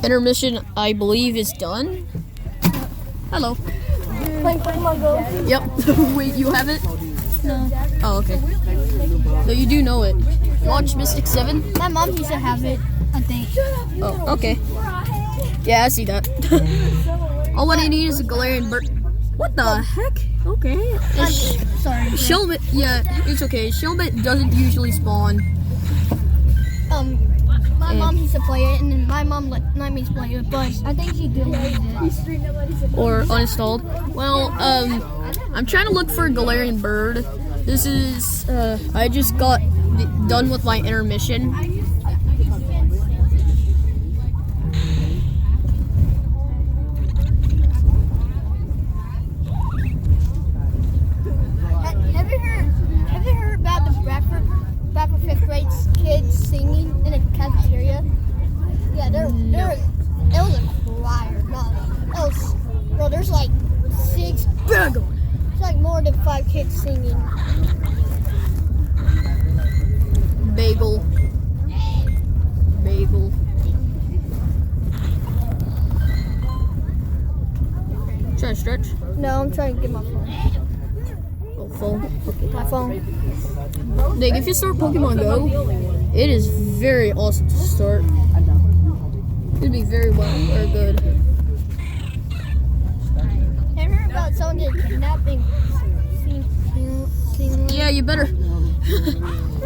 Intermission, I believe, is done. Hello. Playing Pokemon Go? Yep. Wait, you have it? No. Oh, okay. So you do know it. Launch Mystic 7? My mom used to have it, I think. Oh, okay. Yeah, I see that. All what I need is a Galarian bird. What the heck? Okay. Sorry. Shelmet, yeah, it's okay. Shelmet doesn't usually spawn. My mom used to play it, and then my mom let me play it, but I think she deleted it. Or uninstalled. Well, I'm trying to look for a Galarian bird. This is, I just got done with my intermission. Have you heard about the Bradford 5th grade kids singing in a cafeteria? Yeah, it was a choir. No, there's like 6. It's like more than 5 kids singing. Bagel. Trying to stretch? No, I'm trying to get my phone. Oh, phone. My phone. Nick, if you start Pokemon Go, it is very awesome to start. It'd be very well or good. Have you heard about someone getting kidnapping? Yeah, you better.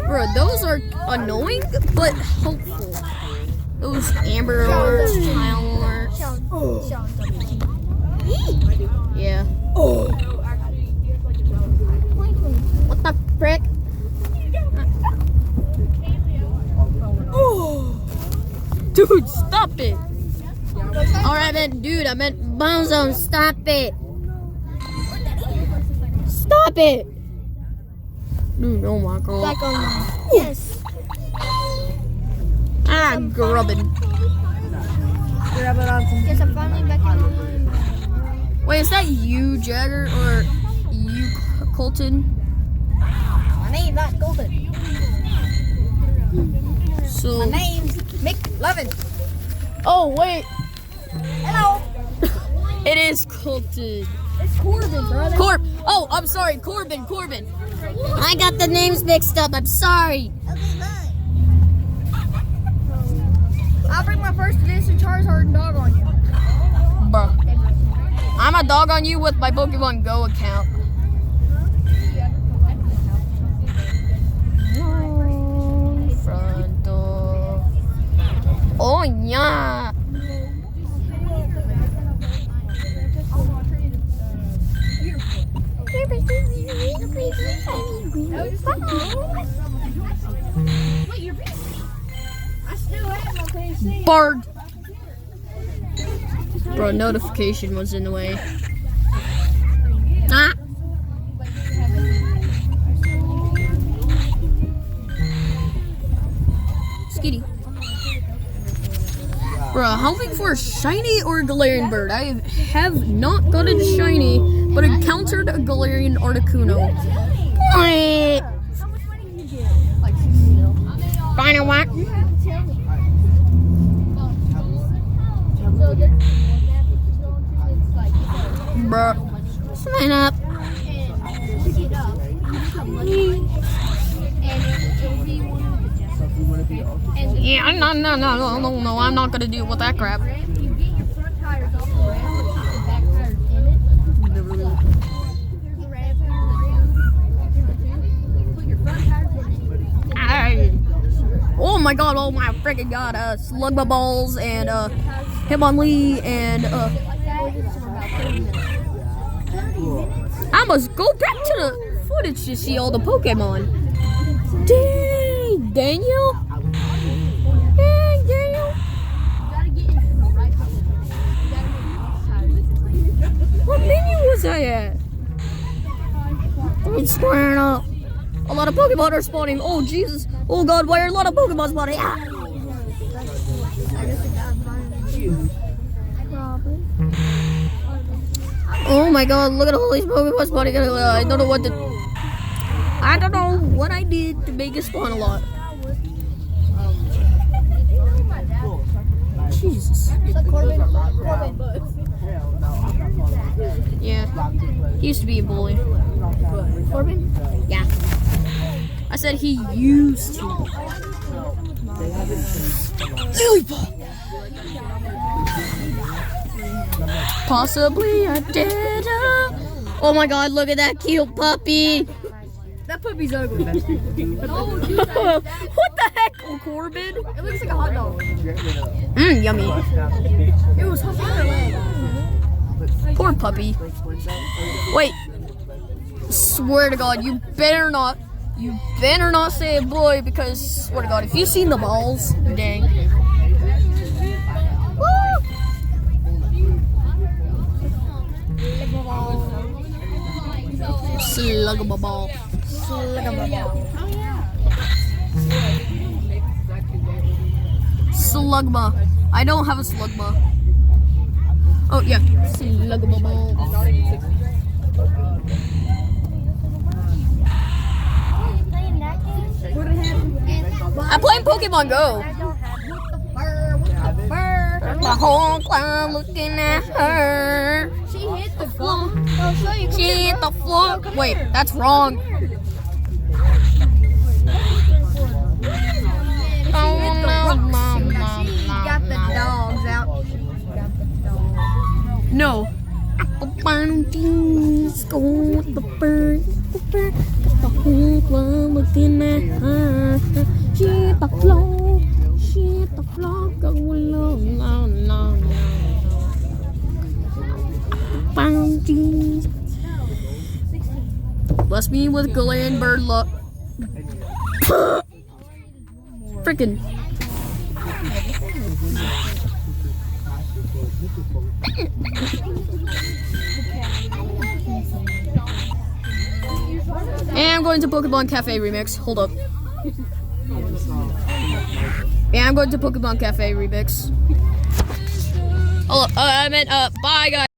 Bro, those are annoying, but helpful. Those Amber Alerts, Tile Alerts. Yeah. What the frick? Dude, stop it. Alright, I meant Bonzo, stop it. Stop it. Dude, oh my god. Back online. Yes. I'm grubbing. Yes, I'm finally back online. Wait, is that you, Jagger, or you, Colton? My name's not Golden. So. My name's Mick Levin. Oh, wait. Hello. It is Colton. It's Corbin, brother. Oh, I'm sorry, Corbin. I got the names mixed up. I'm sorry. Okay, bye. I'll bring my first edition Charizard dog on you. Bruh. I'm a dog on you with my Pokemon Go account. Front door. Oh, yeah. Bard. Bro, notification was in the way. Ah. Skitty. Bro, hoping for a shiny or a Galarian bird. I have not gotten a shiny, but encountered a Galarian Articuno. Final what? Bruh. Sign up. Yeah, no, I'm not gonna deal with that crap. Oh my god, oh my freaking god, Slugma Balls and Hitmonlee and I must go back to the footage to see all the Pokemon. Dang, Daniel? Dang, Daniel? What menu was I at? It's squaring up. A lot of Pokemon are spawning. Oh, Jesus. Oh, God, why are a lot of Pokemon spawning? Ah. Oh, my God, look at all these Pokemon spawning. I don't know what I did to make it spawn a lot. Jesus. So Corbin. Yeah. He used to be a bully. Corbin? Yeah. I said he used to. Lily ball. Possibly I did. Oh my God! Look at that cute puppy. That puppy's ugly. No, dude. What the heck, Corbin? It looks like a hot dog. Yummy. It was humping her leg. Poor puppy. Wait. Swear to God, you better not say a boy, because swear to God, if you've seen the balls, dang. Woo! Sluggable ball. Slugma. I don't have a slugma. Oh yeah, sluggable ball. I'm playing Pokemon Go. My whole clown looking at her. She hit the floor. She hit the floor. Wait, that's wrong. Got the dogs out. No. Go with the bird. The whole club looking at her. She hit the floor. She hit the floor. Go along. No. Bless me with galarian bird luck. Freaking. And I'm going to Pokemon Cafe Remix. Hold up. Yeah, I'm going to Pokemon Cafe Remix. Hold up. I meant, bye guys.